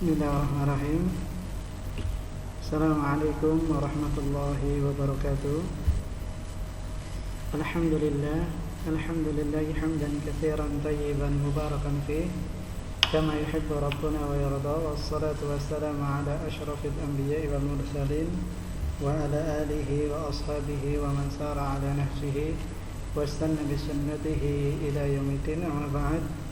Bismillahirrahmanirrahim. Assalamualaikum warahmatullahi wabarakatuh. Alhamdulillah hamdan katsiran tayyiban mubarakan fih kama yuhibbu rabbuna wa yarda. Wassalatu wassalamu ala asyrafil anbiya'i wal mursalin wa ala alihi wa ashabihi wa man sara ala nahjihi wastanna bi sunnatihi ila yaumiddin. Amma ba'd.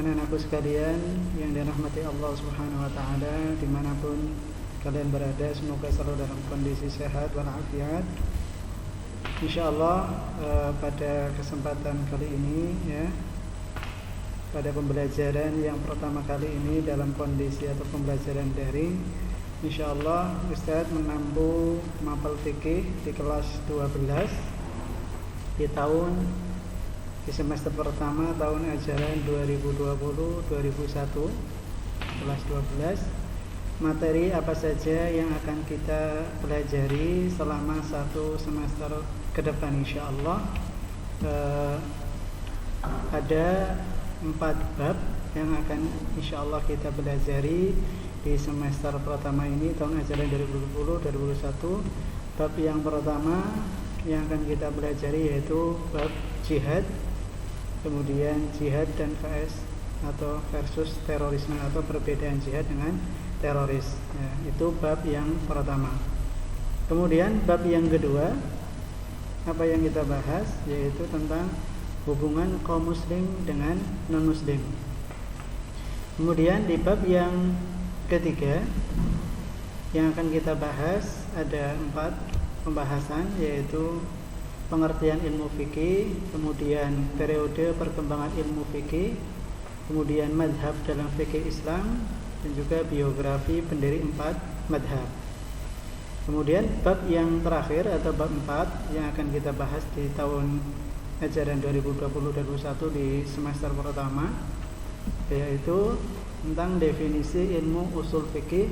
Anak-anakku sekalian yang dirahmati Allah Subhanahu wa taala, dimanapun kalian berada, semoga selalu dalam kondisi sehat walafiat. Insyaallah pada kesempatan kali ini ya, pada pembelajaran yang pertama kali ini dalam kondisi atau pembelajaran daring, insyaallah Ustaz menampu mapel fikih di kelas 12 di semester pertama tahun ajaran 2020-2021 kelas 12. Materi apa saja yang akan kita pelajari selama satu semester ke depan insyaallah. Ada 4 bab yang akan insyaallah kita pelajari di semester pertama ini tahun ajaran 2020-2021. Bab yang pertama yang akan kita pelajari yaitu bab jihad, kemudian jihad dan versus terorisme atau perbedaan jihad dengan teroris. Ya, itu bab yang pertama. Kemudian bab yang kedua, apa yang kita bahas yaitu tentang hubungan kaum muslim dengan non muslim. Kemudian di bab yang ketiga yang akan kita bahas ada 4 pembahasan, yaitu pengertian ilmu fikih, kemudian periode perkembangan ilmu fikih, kemudian madhab dalam fikih Islam, dan juga biografi pendiri 4 madhab. Kemudian bab yang terakhir atau bab 4 yang akan kita bahas di tahun ajaran 2020-2021 di semester pertama, yaitu tentang definisi ilmu usul fikih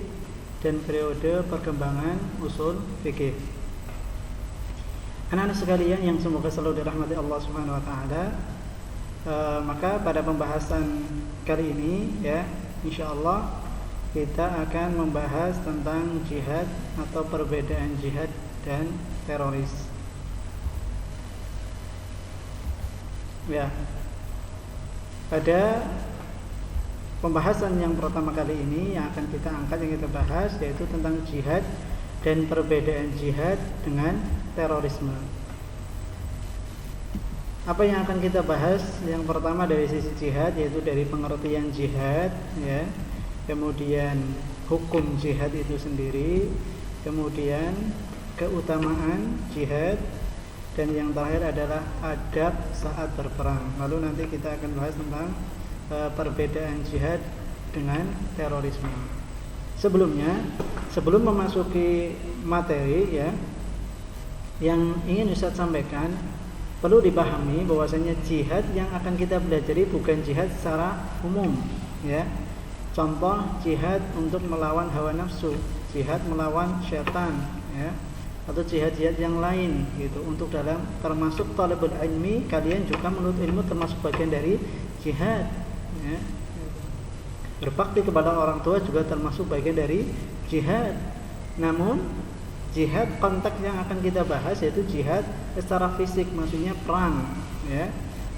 dan periode perkembangan usul fikih. Anak-anak sekalian yang semoga selalu dirahmati Allah Subhanahu wa taala, maka pada pembahasan kali ini ya, insyaallah kita akan membahas tentang jihad atau perbedaan jihad dan teroris. Ya. Pada pembahasan yang pertama kali ini yang akan kita angkat, yang kita bahas yaitu tentang jihad dan perbedaan jihad dengan terorisme. Apa yang akan kita bahas? Yang pertama dari sisi jihad, yaitu dari pengertian jihad ya, kemudian hukum jihad itu sendiri, kemudian keutamaan jihad, dan yang terakhir adalah adab saat berperang. Lalu nanti kita akan bahas tentang perbedaan jihad dengan terorisme. Sebelum memasuki materi ya, yang ingin Ustaz sampaikan, perlu dipahami bahwasanya jihad yang akan kita pelajari bukan jihad secara umum ya. Contoh jihad untuk melawan hawa nafsu, jihad melawan syaitan ya, atau jihad-jihad yang lain gitu. Untuk dalam termasuk talabul ilmi, kalian juga menuntut ilmu termasuk bagian dari jihad ya. Berbakti kepada orang tua juga termasuk bagian dari jihad. Namun jihad konteks yang akan kita bahas yaitu jihad secara fisik, maksudnya perang ya.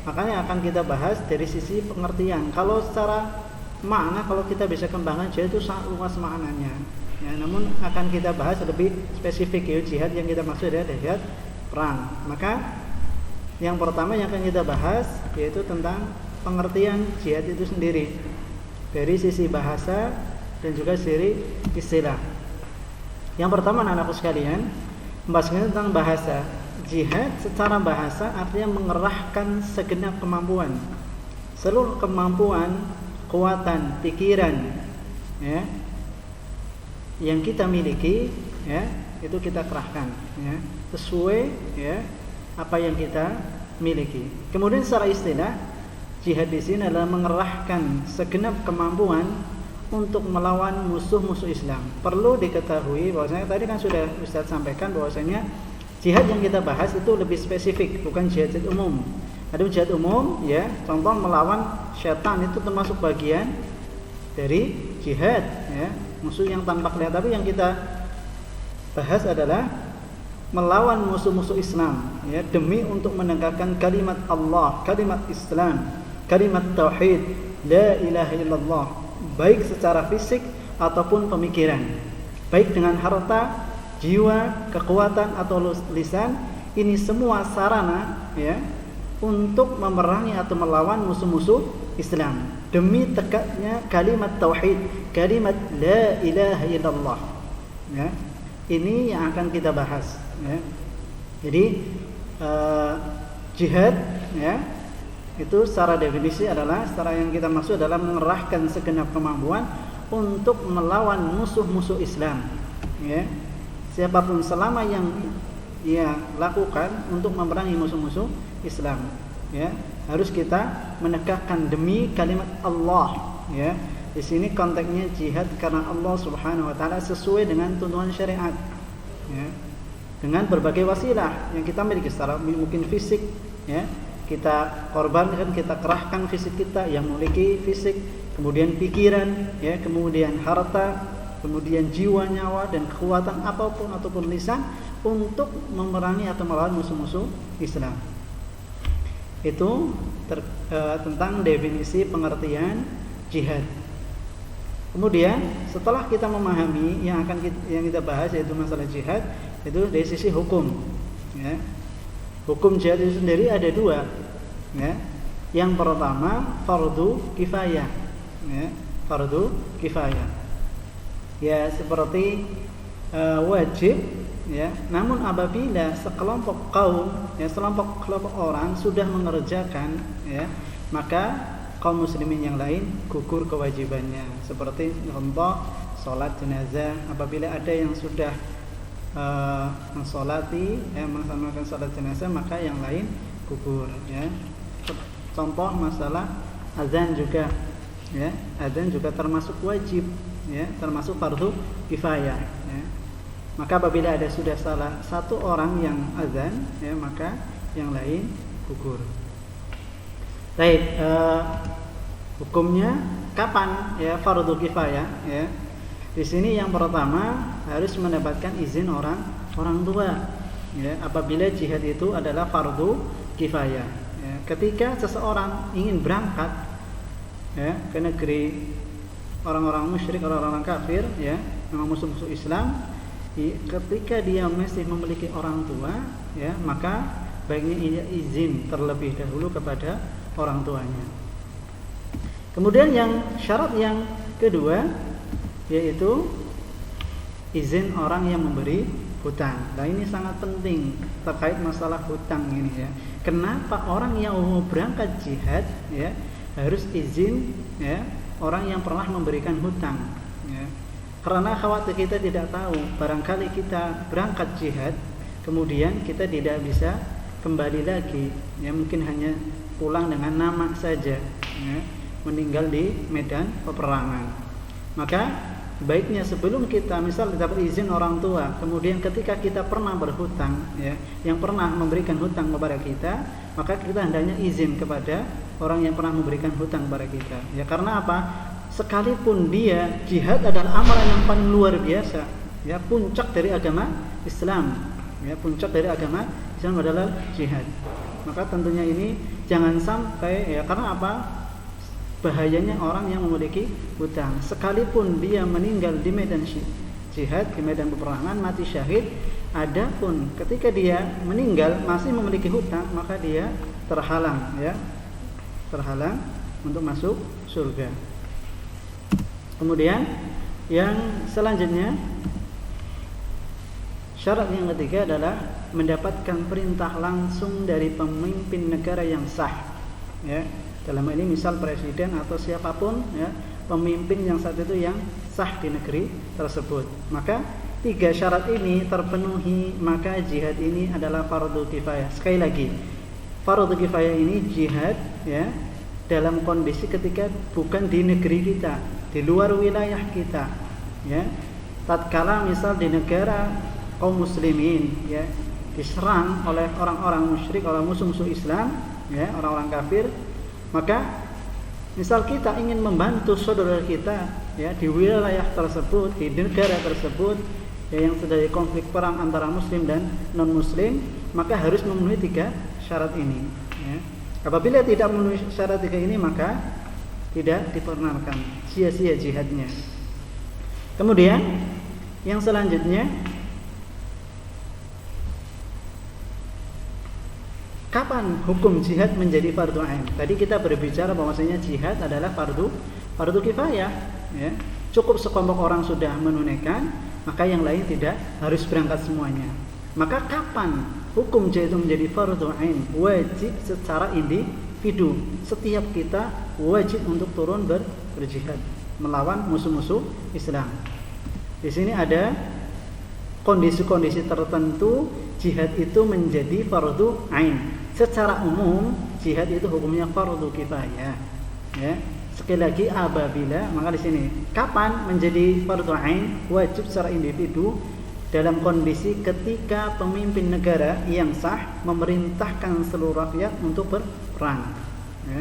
Makanya akan kita bahas dari sisi pengertian. Kalau secara makna, kalau kita bisa kembangkan jihad itu sangat luas maknanya ya, namun akan kita bahas lebih spesifik ya, jihad yang kita maksud adalah jihad perang. Maka yang pertama yang akan kita bahas yaitu tentang pengertian jihad itu sendiri dari sisi bahasa dan juga sisi istilah. Yang pertama anak-anakku sekalian, membahas tentang bahasa. Jihad secara bahasa artinya mengerahkan segenap kemampuan, seluruh kemampuan, kekuatan, pikiran ya, yang kita miliki ya, itu kita kerahkan ya, sesuai ya apa yang kita miliki. Kemudian secara istilah, jihad di sini adalah mengerahkan segenap kemampuan untuk melawan musuh-musuh Islam. Perlu diketahui bahwasanya tadi kan sudah Ustaz sampaikan bahwasanya jihad yang kita bahas itu lebih spesifik, bukan jihad umum. Ada jihad umum, ya. Contoh melawan syaitan itu termasuk bagian dari jihad, ya. Musuh yang tanpa kelihatan. Tapi yang kita bahas adalah melawan musuh-musuh Islam, ya, demi untuk menegakkan kalimat Allah, kalimat Islam, kalimat tauhid, la ilaha illallah, baik secara fisik ataupun pemikiran, baik dengan harta, jiwa, kekuatan atau lisan. Ini semua sarana, ya, untuk memerangi atau melawan musuh-musuh Islam demi tegaknya kalimat tauhid, kalimat la ilaha illallah, ya. Ini yang akan kita bahas, ya. Jadi jihad, ya, itu secara definisi adalah, secara yang kita maksud adalah mengerahkan segenap kemampuan untuk melawan musuh-musuh Islam, ya. Siapapun selama yang ia lakukan untuk memerangi musuh-musuh Islam, ya, harus kita menegakkan demi kalimat Allah, ya. Di sini konteksnya jihad karena Allah Subhanahu wa taala sesuai dengan tuntunan syariat, ya. Dengan berbagai wasilah yang kita miliki, secara mungkin fisik, ya. Kita korbankan, kita kerahkan fisik kita yang memiliki fisik, kemudian pikiran, ya, kemudian harta, kemudian jiwa, nyawa dan kekuatan apapun ataupun lisan untuk memerangi atau melawan musuh-musuh Islam. Itu tentang definisi pengertian jihad. Kemudian setelah kita memahami yang kita bahas, yaitu masalah jihad, itu dari sisi hukum, ya. Hukum jihad itu sendiri ada dua, ya. Yang pertama fardu kifayah, ya, fardu kifayah, ya, seperti wajib, ya. Namun apabila sekelompok kaum, ya, kelompok orang sudah mengerjakan, ya, maka kaum muslimin yang lain gugur kewajibannya. Seperti contoh sholat jenazah, apabila ada yang sudah mensolati, ya, melaksanakan sholat jenazah, maka yang lain gugur, ya. Contoh masalah azan juga, ya, azan juga termasuk wajib, ya, termasuk fardu kifayah, ya. Maka apabila ada sudah salah satu orang yang azan, ya, maka yang lain gugur. Baik, hukumnya kapan, ya, fardu kifayah, ya. Di sini yang pertama harus mendapatkan izin orang tua, ya, apabila jihad itu adalah fardu kifayah, ya. Ketika seseorang ingin berangkat, ya, ke negeri orang-orang musyrik, orang-orang kafir, ya, memang musuh-musuh Islam, ketika dia masih memiliki orang tua, ya, maka baiknya ia izin terlebih dahulu kepada orang tuanya. Kemudian yang syarat yang kedua yaitu izin orang yang memberi hutang. Nah, ini sangat penting terkait masalah hutang ini, ya. Kenapa orang yang mau berangkat jihad, ya, harus izin, ya, orang yang pernah memberikan hutang, ya. Karena khawatir kita tidak tahu, barangkali kita berangkat jihad kemudian kita tidak bisa kembali lagi, ya, mungkin hanya pulang dengan nama saja, ya, meninggal di medan peperangan. Maka baiknya sebelum kita misal dapat izin orang tua, kemudian ketika kita pernah berhutang, ya, yang pernah memberikan hutang kepada kita, maka kita hendaknya izin kepada orang yang pernah memberikan hutang kepada kita, ya. Karena apa? Sekalipun dia jihad adalah amalan yang paling luar biasa, ya, puncak dari agama Islam, ya, puncak dari agama Islam adalah jihad. Maka tentunya ini jangan sampai, ya, karena apa? Bahayanya orang yang memiliki hutang, sekalipun dia meninggal di medan jihad, di medan peperangan, mati syahid, adapun ketika dia meninggal masih memiliki hutang, maka dia terhalang, ya, terhalang untuk masuk surga. Kemudian yang selanjutnya, syarat yang ketiga adalah mendapatkan perintah langsung dari pemimpin negara yang sah, ya. Dalam ini misal presiden atau siapapun, ya, pemimpin yang saat itu yang sah di negeri tersebut. Maka tiga syarat ini terpenuhi, maka jihad ini adalah fardu kifayah. Sekali lagi, fardu kifayah ini jihad, ya, dalam kondisi ketika bukan di negeri kita, di luar wilayah kita, ya. Tatkala misal di negara kaum muslimin, ya, diserang oleh orang-orang musyrik, oleh musuh-musuh Islam, ya, orang-orang kafir, maka misal kita ingin membantu saudara kita ya di wilayah tersebut, di negara tersebut ya, yang sedang konflik perang antara muslim dan non muslim, maka harus memenuhi 3 syarat ini ya. Apabila tidak memenuhi syarat 3 ini, maka tidak diperkenankan, sia-sia jihadnya. Kemudian yang selanjutnya, kapan hukum jihad menjadi fardu ain? Tadi kita berbicara bahwasanya jihad adalah fardu kifayah ya. Cukup sekelompok orang sudah menunaikan, maka yang lain tidak harus berangkat semuanya. Maka kapan hukum jihad itu menjadi fardu ain? Wajib secara individu. Setiap kita wajib untuk turun berjihad melawan musuh-musuh Islam. Di sini ada kondisi-kondisi tertentu jihad itu menjadi fardu ain. Secara umum jihad itu hukumnya fardu kifayah ya. Sekali lagi, apabila, maka di sini kapan menjadi fardu ain, wajib secara individu dalam kondisi ketika pemimpin negara yang sah memerintahkan seluruh rakyat untuk berperang ya.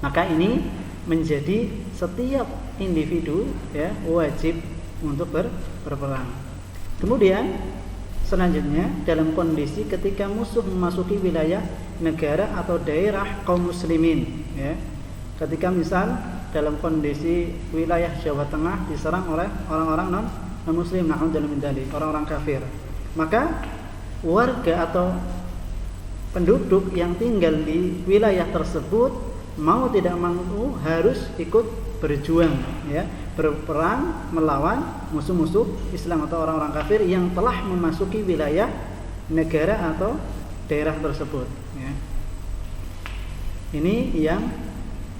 Maka ini menjadi setiap individu ya wajib untuk berperang. Kemudian selanjutnya, dalam kondisi ketika musuh memasuki wilayah negara atau daerah kaum muslimin ya. Ketika misal dalam kondisi wilayah Jawa Tengah diserang oleh orang-orang non muslim, na'udzubillah min dzalik, orang-orang kafir, maka warga atau penduduk yang tinggal di wilayah tersebut mau tidak mau harus ikut berjuang ya, berperang melawan musuh-musuh Islam atau orang-orang kafir yang telah memasuki wilayah negara atau daerah tersebut ya. Ini yang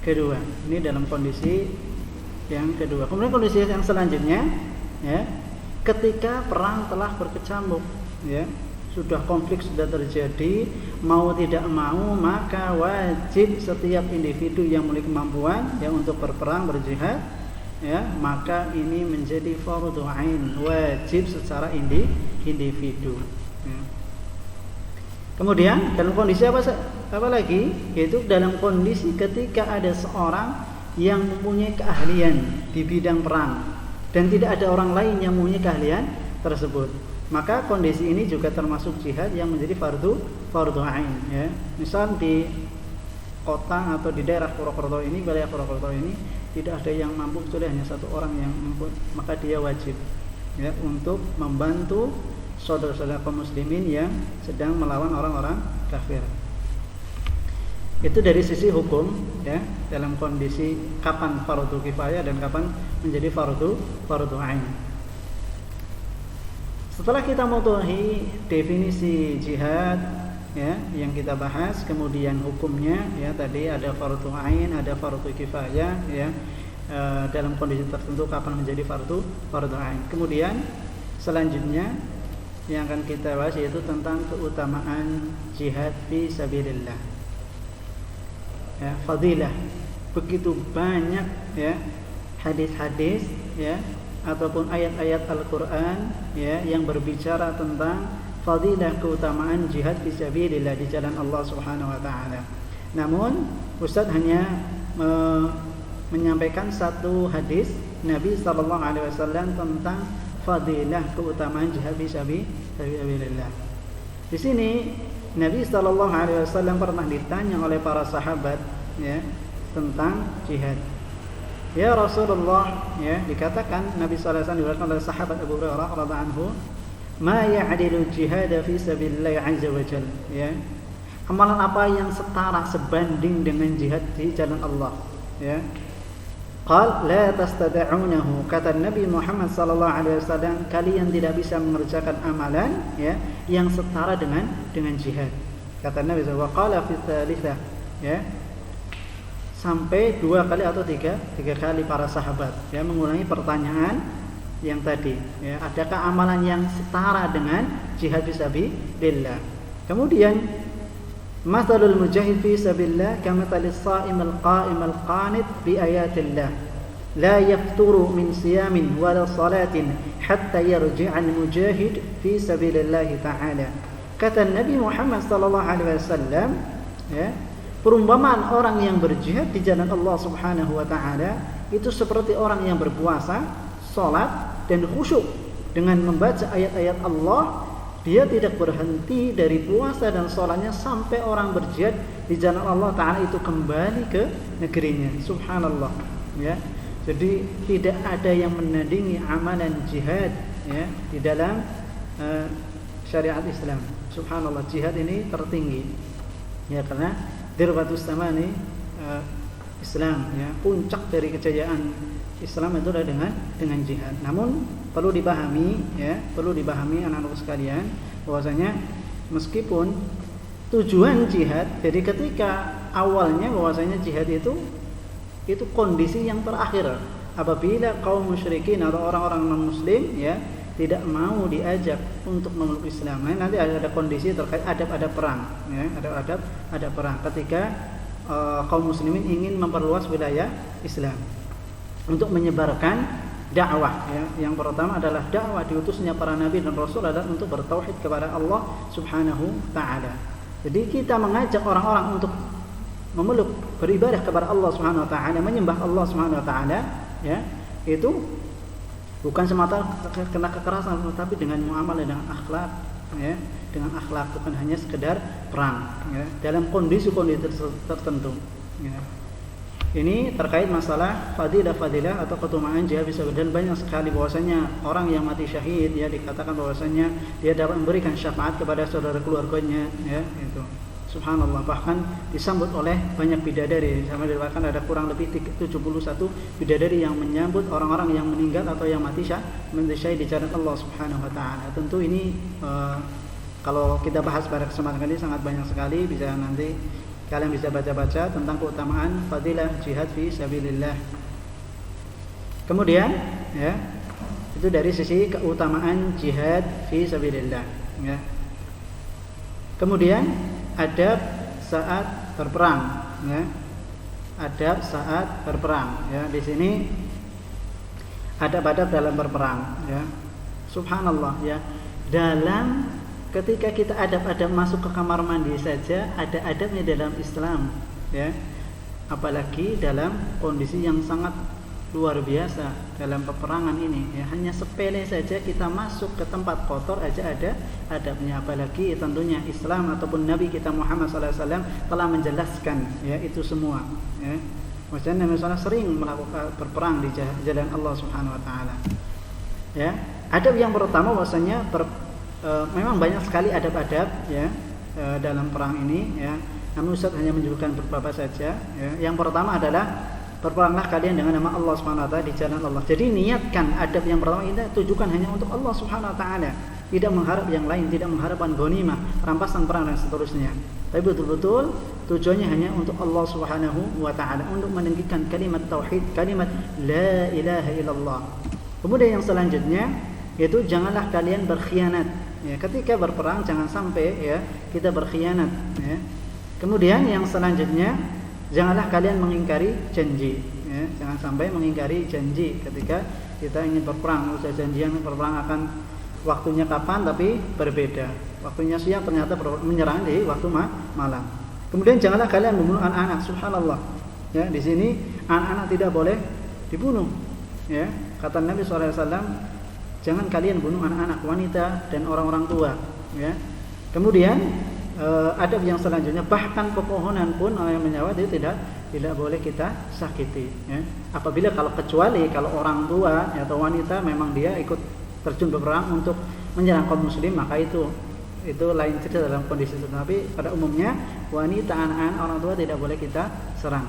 kedua. Ini dalam kondisi yang kedua. Kemudian kondisi yang selanjutnya ya, ketika perang telah berkecamuk ya, sudah konflik sudah terjadi, mau tidak mau maka wajib setiap individu yang memiliki kemampuan ya untuk berperang berjihad ya, maka ini menjadi fardhu ain, wajib secara individu ya. Kemudian dalam kondisi apa lagi, yaitu dalam kondisi ketika ada seorang yang mempunyai keahlian di bidang perang dan tidak ada orang lain yang mempunyai keahlian tersebut, maka kondisi ini juga termasuk jihad yang menjadi fardu ain ya. Misal di kota atau di daerah Purwokerto ini, wilayah Purwokerto ini tidak ada yang mampu kecuali hanya satu orang yang mampu, maka dia wajib ya untuk membantu saudara-saudara kaum muslimin yang sedang melawan orang-orang kafir. Itu dari sisi hukum ya, dalam kondisi kapan fardu kifayah dan kapan menjadi fardu ain. Setelah kita mengetahui definisi jihad ya yang kita bahas, kemudian hukumnya ya, tadi ada fardu ain, ada fardu kifayah ya, dalam kondisi tertentu kapan menjadi fardu ain. Kemudian selanjutnya yang akan kita bahas yaitu tentang keutamaan jihad fi sabilillah ya, fadilah. Begitu banyak ya hadis-hadis ya ataupun ayat-ayat Al-Qur'an ya yang berbicara tentang fadilah, keutamaan jihad fi sabilillah, di jalan Allah Subhanahu wa taala. Namun Ustaz hanya menyampaikan satu hadis Nabi sallallahu alaihi wasallam tentang fadilah, keutamaan jihad fi sabilillah. Di sini Nabi sallallahu alaihi wasallam pernah ditanya oleh para sahabat ya tentang jihad. Ya Rasulullah ya, dikatakan Nabi sallallahu alaihi wasallam oleh sahabat Abu Hurairah radhiyallahu anhu, ma ya'dilu jihad fi sabilillah azza wa jalla ya. Amalan apa yang setara sebanding dengan jihad di jalan Allah ya. Qal la tastada'unahu, kata Nabi Muhammad sallallahu alaihi wasallam, kalian tidak bisa mengerjakan amalan ya yang setara dengan jihad. Kata Nabi sallallahu alaihi wasallam, qala fi tsalitsah ya, sampai 2 kali atau 3 kali para sahabat ya mengulangi pertanyaan yang tadi ya, adakah amalan yang setara dengan jihad fisabilillah. Kemudian mathalul mujahid fi sabilillah kamathalis sha'imil qa'imil qanit bi ayatillah la yafturu min siyamin wala salatin hatta yarji'al mujahid fi sabilillah ta'ala. Kata Nabi Muhammad sallallahu alaihi wasallam ya. Perumpamaan orang yang berjihad di jalan Allah Subhanahu wa taala itu seperti orang yang berpuasa, salat dan khusyuk dengan membaca ayat-ayat Allah. Dia tidak berhenti dari puasa dan salatnya sampai orang berjihad di jalan Allah taala itu kembali ke negerinya. Subhanallah, ya. Jadi tidak ada yang menandingi amalan jihad, ya, di dalam syariat Islam. Subhanallah, jihad ini tertinggi, ya, karena dirwatus samani Islam, ya, puncak dari kejayaan Islam itu adalah dengan jihad. Namun perlu dipahami, ya, perlu dipahami anak-anak sekalian bahwasanya meskipun tujuan jihad, jadi ketika awalnya bahwasanya jihad itu kondisi yang terakhir apabila kaum musyrikin atau orang-orang non muslim, ya, tidak mau diajak untuk memeluk Islam. Nah, nanti ada kondisi terkait adab-adab perang, ya, adab perang ketika kaum muslimin ingin memperluas wilayah Islam untuk menyebarkan dakwah, ya. Yang pertama adalah dakwah diutusnya para nabi dan rasul adalah untuk bertauhid kepada Allah Subhanahu taala. Jadi kita mengajak orang-orang untuk memeluk, beribadah kepada Allah Subhanahu wa taala, menyembah Allah Subhanahu wa taala, ya. Itu bukan semata kena kekerasan, tetapi dengan muamalah, dengan akhlak, ya, dengan akhlak, bukan hanya sekedar perang, ya, dalam kondisi-kondisi tertentu, ya. Ini terkait masalah fadilah atau keutamaan jihad fisabilillah, dan banyak sekali bahwasanya orang yang mati syahid, ya, dikatakan bahwasanya dia dapat memberikan syafaat kepada saudara keluarganya, ya, itu. Subhanallah, bahkan disambut oleh banyak bidadari. Sampai dikatakan ada kurang lebih 71 bidadari yang menyambut orang-orang yang meninggal atau yang mati syahid di jalan Allah Subhanahu wa taala. Tentu ini kalau kita bahas pada kesempatan ini sangat banyak sekali, bisa nanti kalian bisa baca-baca tentang keutamaan fadilah jihad fi sabilillah. Kemudian, ya, itu dari sisi keutamaan jihad fi sabilillah, ya. Kemudian adab saat berperang, ya. Adab saat berperang, ya. Di sini adab-adab dalam berperang, ya. Subhanallah, ya. Dalam ketika kita adab-adab masuk ke kamar mandi saja ada adabnya dalam Islam, ya. Apalagi dalam kondisi yang sangat luar biasa dalam peperangan ini, ya. Hanya sepele saja kita masuk ke tempat kotor aja ada adabnya, apalagi tentunya Islam ataupun Nabi kita Muhammad SAW telah menjelaskan, ya, itu semua, ya. Maksudnya Nabi SAW sering melakukan berperang di jalan Allah Subhanahu wa taala, ya. Adab yang pertama bahwasanya memang banyak sekali adab-adab, ya, dalam perang ini, ya. Namun Ustaz hanya menyebutkan beberapa saja, ya. Yang pertama adalah berperanglah kalian dengan nama Allah Subhanahu wa taala di jalan Allah. Jadi niatkan adab yang pertama ini tujukan hanya untuk Allah Subhanahu wa taala, tidak mengharap yang lain, tidak mengharapkan ghanimah, rampasan perang dan seterusnya. Tapi betul-betul tujuannya hanya untuk Allah Subhanahu wa taala, untuk meninggikan kalimat tauhid, kalimat la ilaha illallah. Kemudian yang selanjutnya yaitu janganlah kalian berkhianat, ya. Ketika berperang jangan sampai, ya, kita berkhianat, ya. Kemudian yang selanjutnya janganlah kalian mengingkari janji, ya. Jangan sampai mengingkari janji ketika kita ingin berperang. Usaha janjian berperang akan waktunya kapan, tapi berbeda. Waktunya siang ternyata menyerang di waktu malam. Kemudian janganlah kalian membunuh anak-anak. Subhanallah, ya. Di sini anak-anak tidak boleh dibunuh, ya. Kata Nabi SAW, jangan kalian bunuh anak-anak, wanita dan orang-orang tua, ya. Kemudian adab yang selanjutnya, bahkan pepohonan pun yang menyawa itu tidak boleh kita sakiti, ya. Apabila kecuali kalau orang tua atau wanita memang dia ikut terjun berperang untuk menyerang kaum muslim, maka itu lain cerita dalam kondisi itu. Tapi pada umumnya wanita, anak-anak, orang tua tidak boleh kita serang.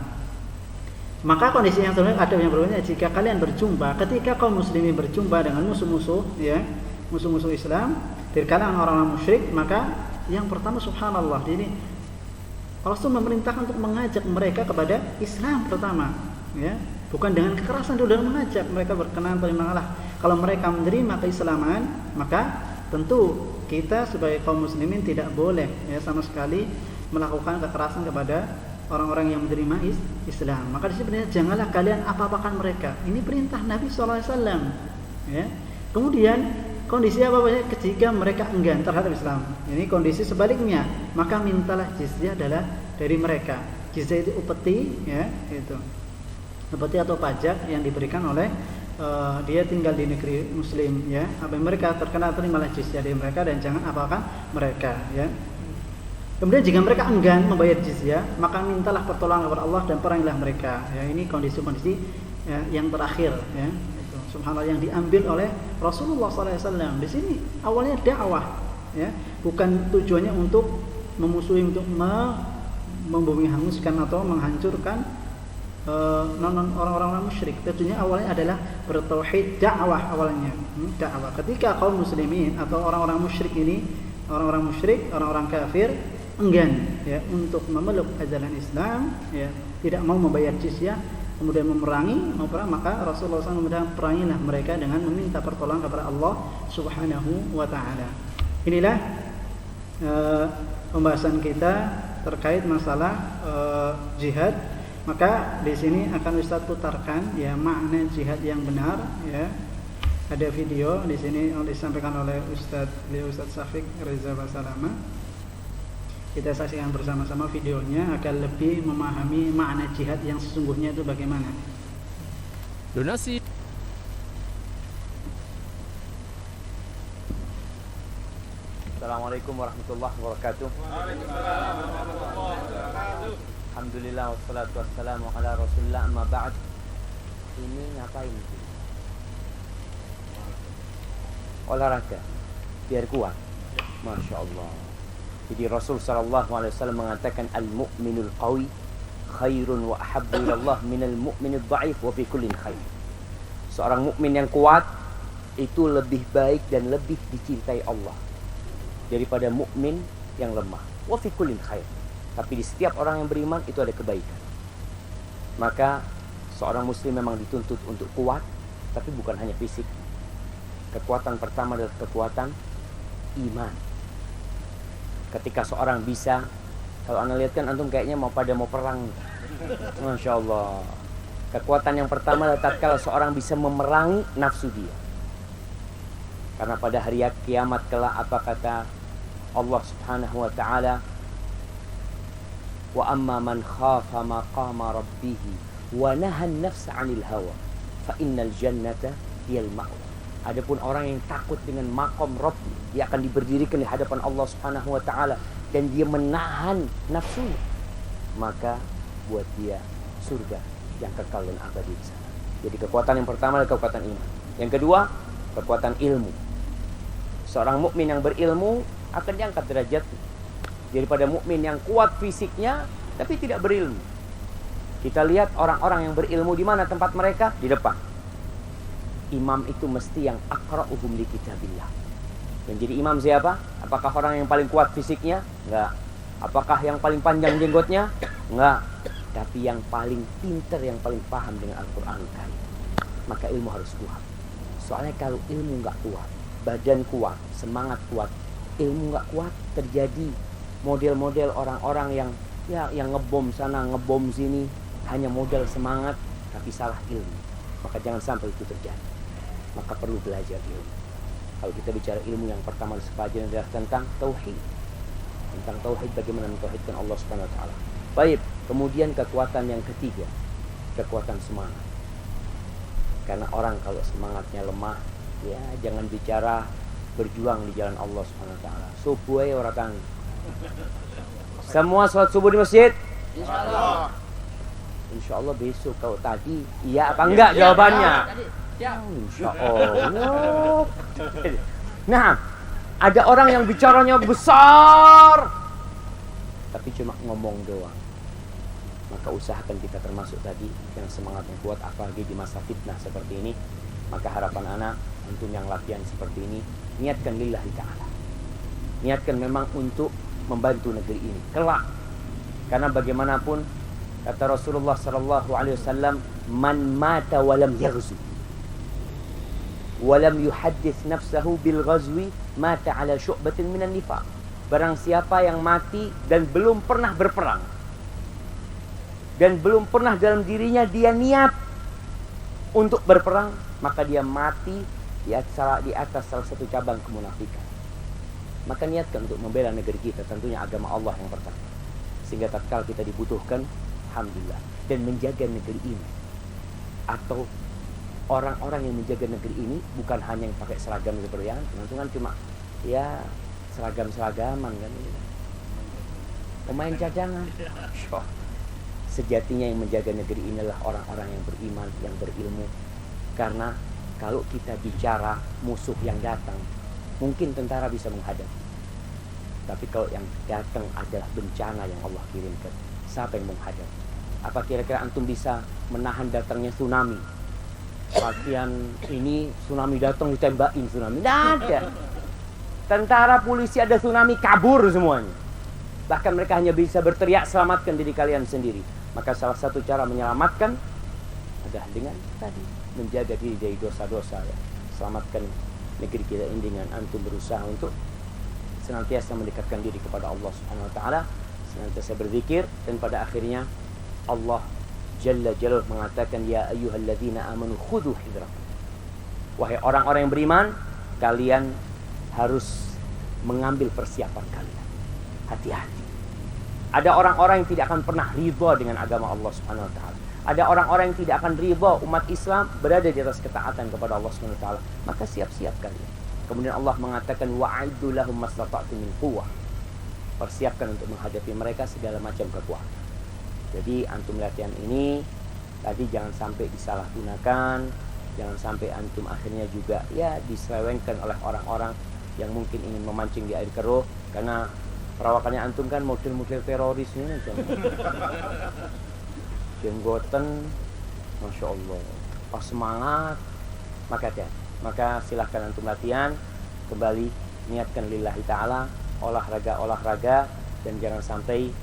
Maka kondisi yang sebenarnya ada yang berbeda jika kalian berjumpa, ketika kaum muslimin berjumpa dengan musuh-musuh, ya, musuh-musuh Islam dari kalangan orang-orang musyrik, maka yang pertama subhanallah, ini Rasul memerintahkan untuk mengajak mereka kepada Islam pertama, ya, bukan dengan kekerasan dulu, dalam mengajak mereka berkenan terimalah. Kalau mereka menerima keislaman, maka tentu kita sebagai kaum muslimin tidak boleh, ya, sama sekali melakukan kekerasan kepada orang-orang yang menerima Islam. Maka sebenarnya janganlah kalian apa-apakan mereka. Ini perintah Nabi SAW, ya. Kemudian kondisi apa ketika mereka enggan terhadap Islam. Ini kondisi sebaliknya, maka mintalah jizyah dari mereka. Jizya itu upeti, ya, itu upeti atau pajak yang diberikan oleh dia tinggal di negeri Muslim, ya. Apa mereka terkena, terimalah jizya dari mereka dan jangan apakan mereka, ya. Kemudian jika mereka enggan membayar jizya, maka mintalah pertolongan kepada Allah dan perangilah mereka. Ya, ini kondisi-kondisi ya, yang terakhir, ya. Itu subhanallah yang diambil oleh Rasulullah SAW. Di sini awalnya dakwah, ya, bukan tujuannya untuk memusuhi, untuk membumi hanguskan atau menghancurkan orang-orang musyrik. Tentunya awalnya adalah bertauhid, dakwah awalnya, dakwah. Ketika kaum muslimin atau orang-orang musyrik ini, orang-orang musyrik, orang-orang kafir enggan, ya, untuk memeluk ajaran Islam, ya, tidak mau membayar jizyah, kemudian memerangi, maka Rasulullah SAW kemudian perangilah mereka dengan meminta pertolongan kepada Allah Subhanahu wa taala. Inilah pembahasan kita terkait masalah jihad. Maka di sini akan Ustaz putarkan, ya, makna jihad yang benar, ya. Ada video di sini disampaikan oleh Ustaz Syafiq Reza Basalama. Kita saksikan bersama-sama videonya agar lebih memahami makna jihad yang sesungguhnya itu bagaimana. Donasi. Assalamualaikum warahmatullahi wabarakatuh. Alhamdulillah wassalatu wassalamu ala Rasulillah, amma ba'd. Ini ngapain? Olahraga biar kuat. Masya Allah. Jadi Rasul SAW mengatakan al-mu'minul qawi khairun wa ahabbu ilallah minal mu'minul dha'if wa fi kullin khair. Seorang mukmin yang kuat itu lebih baik dan lebih dicintai Allah daripada mukmin yang lemah. Wa fi kullin khair. Tapi di setiap orang yang beriman itu ada kebaikan. Maka seorang muslim memang dituntut untuk kuat, tapi bukan hanya fisik. Kekuatan pertama adalah kekuatan iman. Ketika seorang bisa, kalau anda lihat kan antum kayaknya mau perang. Masya Allah. Kekuatan yang pertama adalah tatkala seorang bisa memerangi nafsu dia. Karena pada hari kiamat kelak apa kata Allah Subhanahu wa taala, wa amma man khafa maqama rabbih wa nahan nafsa 'anil hawa fa innal jannata hiyal ma'wa. Adapun orang yang takut dengan maqam Rabb, dia akan diberdirikan di hadapan Allah Subhanahu wa taala dan dia menahan nafsunya, maka buat dia surga yang kekal dan abadi di sana. Jadi kekuatan yang pertama adalah kekuatan iman. Yang kedua, kekuatan ilmu. Seorang mukmin yang berilmu akan diangkat derajatnya daripada mukmin yang kuat fisiknya tapi tidak berilmu. Kita lihat orang-orang yang berilmu di mana tempat mereka? Di depan. Imam itu mesti yang aqra'uhum li kitabillah. Yang jadi imam siapa? Apakah orang yang paling kuat fisiknya? Enggak. Apakah yang paling panjang jenggotnya? Enggak. Tapi yang paling pintar, yang paling paham dengan Al-Qur'an kan. Maka ilmu harus kuat. Soalnya kalau ilmu enggak kuat, badan kuat, semangat kuat, ilmu enggak kuat, terjadi model-model orang-orang yang ngebom sana, ngebom sini, hanya modal semangat tapi salah ilmu. Maka jangan sampai itu terjadi. Maka perlu belajar ilmu. Kalau kita bicara ilmu, yang pertama sepelajaran adalah tentang tauhid. Tentang tauhid, bagaimana mentauhidkan Allah Subhanahu wa taala. Baik, kemudian kekuatan yang ketiga, kekuatan semangat. Karena orang kalau semangatnya lemah, ya jangan bicara berjuang di jalan Allah Subhanahu wa taala. Subuh ae ora kang. Semua sholat subuh di masjid? Insyaallah. Insyaallah besok. Kalau tadi iya apa enggak jawabannya? Insyaallah. Nah, ada orang yang bicaranya besar tapi cuma ngomong doang. Maka usahakan kita termasuk tadi yang semangatnya kuat, apalagi di masa fitnah seperti ini. Maka harapan anak untuk yang latihan seperti ini, niatkan lillahi ta'ala. Niatkan memang untuk membantu negeri ini kelak. Karena bagaimanapun kata Rasulullah SAW, man mata walam yaghzu walam yuhaddits nafsahu bil ghazwi mata ala syu'batin minan nifaq. Barang siapa yang mati dan belum pernah berperang dan belum pernah dalam dirinya dia niat untuk berperang, maka dia mati di atas salah satu cabang kemunafikan. Maka niatkan untuk membela negeri kita, tentunya agama Allah yang pertama. sehingga tatkala kita dibutuhkan, alhamdulillah. Dan menjaga negeri ini, atau orang-orang yang menjaga negeri ini bukan hanya yang pakai seragam seperti yang itu kan cuma ya seragam-seragaman kan, pemain cadangan. Sejatinya yang menjaga negeri inilah orang-orang yang beriman, yang berilmu. Karena kalau kita bicara musuh yang datang, mungkin tentara bisa menghadapi. Tapi kalau yang datang adalah bencana yang Allah kirimkan, siapa yang menghadapi? Apa kira-kira antum bisa menahan datangnya tsunami? Bagian ini tsunami datang ditembakin tsunami, tidak ada. Tentara, polisi ada tsunami kabur semuanya. Bahkan mereka hanya bisa berteriak, selamatkan diri kalian sendiri. Maka salah satu cara menyelamatkan adalah dengan tadi menjaga diri dari dosa-dosa ya. Selamatkan negeri kita ini dengan antum berusaha untuk senantiasa mendekatkan diri kepada Allah Subhanahu wa taala, senantiasa berzikir, dan pada akhirnya Allah Jalla Jalaluhu mengatakan, ya ayyuhalladzina amanu khudhu hidrakum. Wahai orang-orang yang beriman, kalian harus mengambil persiapan kalian. Hati-hati. Ada orang-orang yang tidak akan pernah ridha dengan agama Allah Subhanahu wa taala. Ada orang-orang yang tidak akan ridha umat Islam berada di atas ketaatan kepada Allah Subhanahu wa taala. Maka siap-siap kalian. Kemudian Allah mengatakan, wa'iddu lahum mastata'tum min quwwah. Persiapkan untuk menghadapi mereka segala macam kekuatan. Jadi antum latihan ini tadi jangan sampai disalahgunakan, jangan sampai antum akhirnya juga ya diselewengkan oleh orang-orang yang mungkin ingin memancing di air keruh, karena perawakannya antum kan model-model teroris ini kan. Jenggoten, Masya Allah, pas semangat, maka silahkan antum latihan, kembali niatkan lillahi ta'ala, olahraga, dan jangan sampai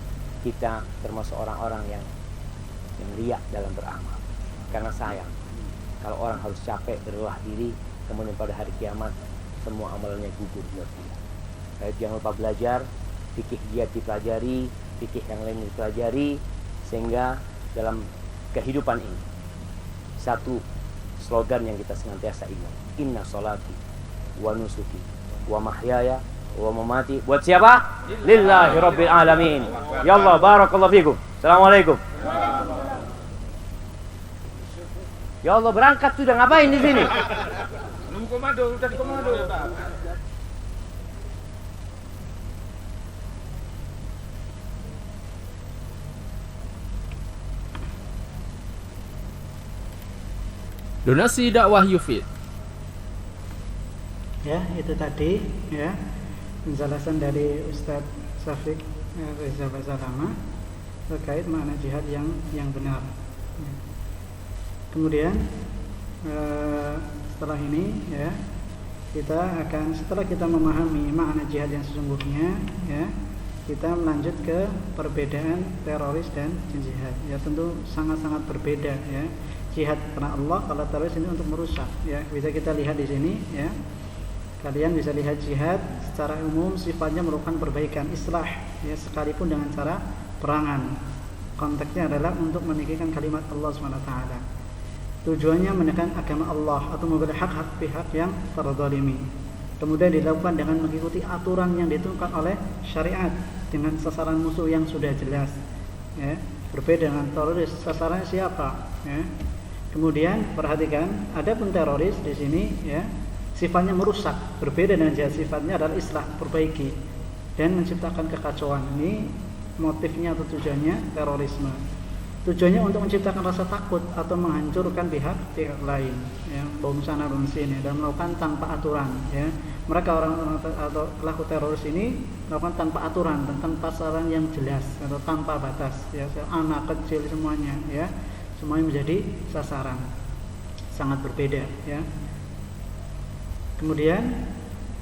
kita termasuk orang-orang yang riak dalam beramal. Karena sayang kalau orang harus capek berlelah diri, kemudian pada hari kiamat semua amalannya gugur buat dia. Baik, jangan lupa belajar, fikih giat dipelajari, fikih yang lain dipelajari, sehingga dalam kehidupan ini satu slogan yang kita senantiasa ingat, inna sholati wa nusuki wa mahyaya wa mamati, buat siapa? Lillahi rabbil alamin. Ya Allah, barakallahu fikum. Assalamualaikum. Ya Allah, berangkat sudah, ngapain di sini? Nunggu komando, udah di komando. Donasi dakwah Yufid. Ya, itu tadi ya penjelasan dari Ustadz Syafiq Reza Basarama terkait makna jihad yang benar. Kemudian setelah ini ya setelah kita memahami makna jihad yang sesungguhnya ya, kita melanjut ke perbedaan teroris dan jihad. Ya tentu sangat-sangat berbeda ya. Jihad karena Allah, kalau teroris ini untuk merusak ya. Bisa kita lihat di sini ya. Kalian bisa lihat jihad secara umum sifatnya merupakan perbaikan, islah ya, sekalipun dengan cara perangan. Konteksnya adalah untuk meninggikan kalimat Allah SWT. Tujuannya menekan agama Allah atau membela hak-hak pihak yang terzalimi. Kemudian dilakukan dengan mengikuti aturan yang ditentukan oleh syariat dengan sasaran musuh yang sudah jelas ya. Berbeda dengan teroris, sasarannya siapa ya. Kemudian perhatikan, ada pun teroris di sini ya, sifatnya merusak, berbeda dengan jihad, sifatnya adalah islah, perbaiki dan menciptakan kekacauan. Ini motifnya atau tujuannya terorisme. Tujuannya untuk menciptakan rasa takut atau menghancurkan pihak lain ya, bom sana bom sini, dan melakukan tanpa aturan ya. Mereka orang-orang atau pelaku teroris ini melakukan tanpa aturan dan tanpa sasaran yang jelas atau tanpa batas ya, anak kecil semuanya ya, semuanya menjadi sasaran. Sangat berbeda ya. Kemudian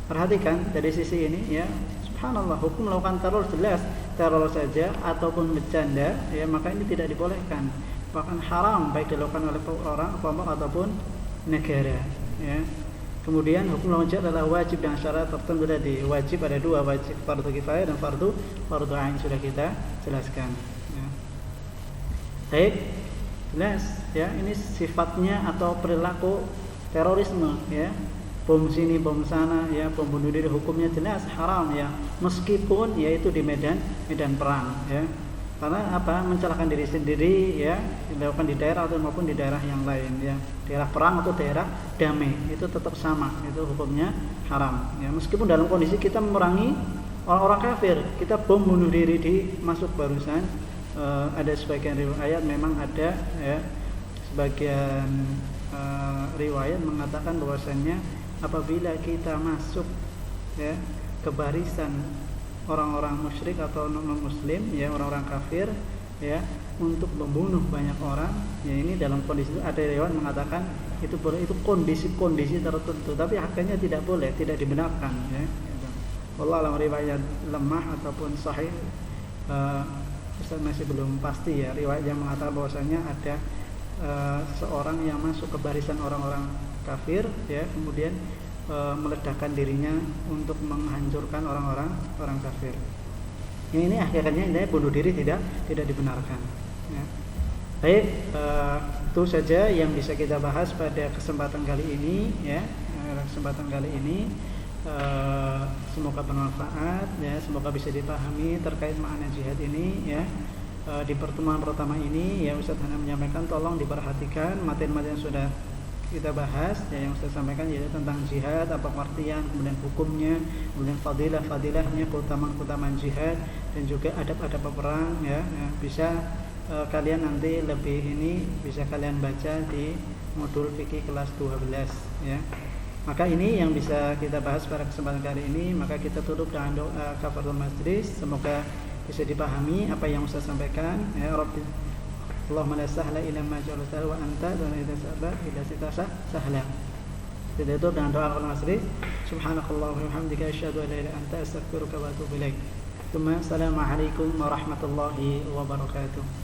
perhatikan dari sisi ini ya, subhanallah, hukum melakukan teror jelas, teror saja ataupun bercanda ya, maka ini tidak dibolehkan, bahkan haram baik dilakukan oleh orang, kelompok ataupun negara ya. Kemudian hukum melakukan jihad adalah wajib dengan syarat tertentu tadi. Wajib ada dua, wajib fardu kifayah dan fardu ain, sudah kita jelaskan ya. Baik, jelas ya, ini sifatnya atau perilaku terorisme ya. Bom sini, bom sana ya, bom bunuh diri, hukumnya jelas haram ya, meskipun yaitu di medan perang ya. Karena apa? Mencelakakan diri sendiri ya, dilakukan di daerah atau maupun di daerah yang lain ya. Daerah perang atau daerah damai itu tetap sama, itu hukumnya haram. Ya, meskipun dalam kondisi kita memerangi orang-orang kafir, kita bom bunuh diri di masuk barusan, ada sebagian riwayat memang ada ya, sebagian riwayat mengatakan bahwasannya apabila kita masuk ya ke barisan orang-orang musyrik atau non-muslim ya, orang-orang kafir ya, untuk membunuh banyak orang ya, ini dalam kondisi itu ada riwayat mengatakan itu boleh, itu kondisi-kondisi tertentu, tapi hakikatnya tidak boleh, tidak dibenarkan ya. Wallah alam, riwayat lemah ataupun sahih Ustaz masih belum pasti ya, riwayat yang mengatakan bahwasanya ada seorang yang masuk ke barisan orang-orang kafir ya, kemudian meledakkan dirinya untuk menghancurkan orang kafir. Yang ini akhirnya bunuh diri tidak dibenarkan. Ya. Baik, itu saja yang bisa kita bahas pada kesempatan kali ini. Ya, kesempatan kali ini semoga bermanfaat. Ya, semoga bisa dipahami terkait makna jihad ini. Ya, di pertemuan pertama ini, ya Ustaz hanya menyampaikan tolong diperhatikan materi-materi yang sudah kita bahas ya, yang saya sampaikan yaitu tentang jihad, apa pengertian, kemudian hukumnya, kemudian fadilahnya, keutamaan jihad, dan juga adab-adab perang ya, bisa kalian nanti lebih ini bisa kalian baca di modul fikih kelas 12 ya. Maka ini yang bisa kita bahas pada kesempatan kali ini. Maka kita tutup dengan doa kafaratul majlis, semoga bisa dipahami apa yang Ustaz sampaikan ya. Rabbi Allahumma la sahla illa ma ja'altahu wa anta wa la sahla illa sahla. Kita tutup dengan doa kafaratul majlis. Subhanakallah wa bihamdika asyhadu an la ilaha illa anta astaghfiruka wa atubu ilaik. Assalamualaikum warahmatullahi wabarakatuh.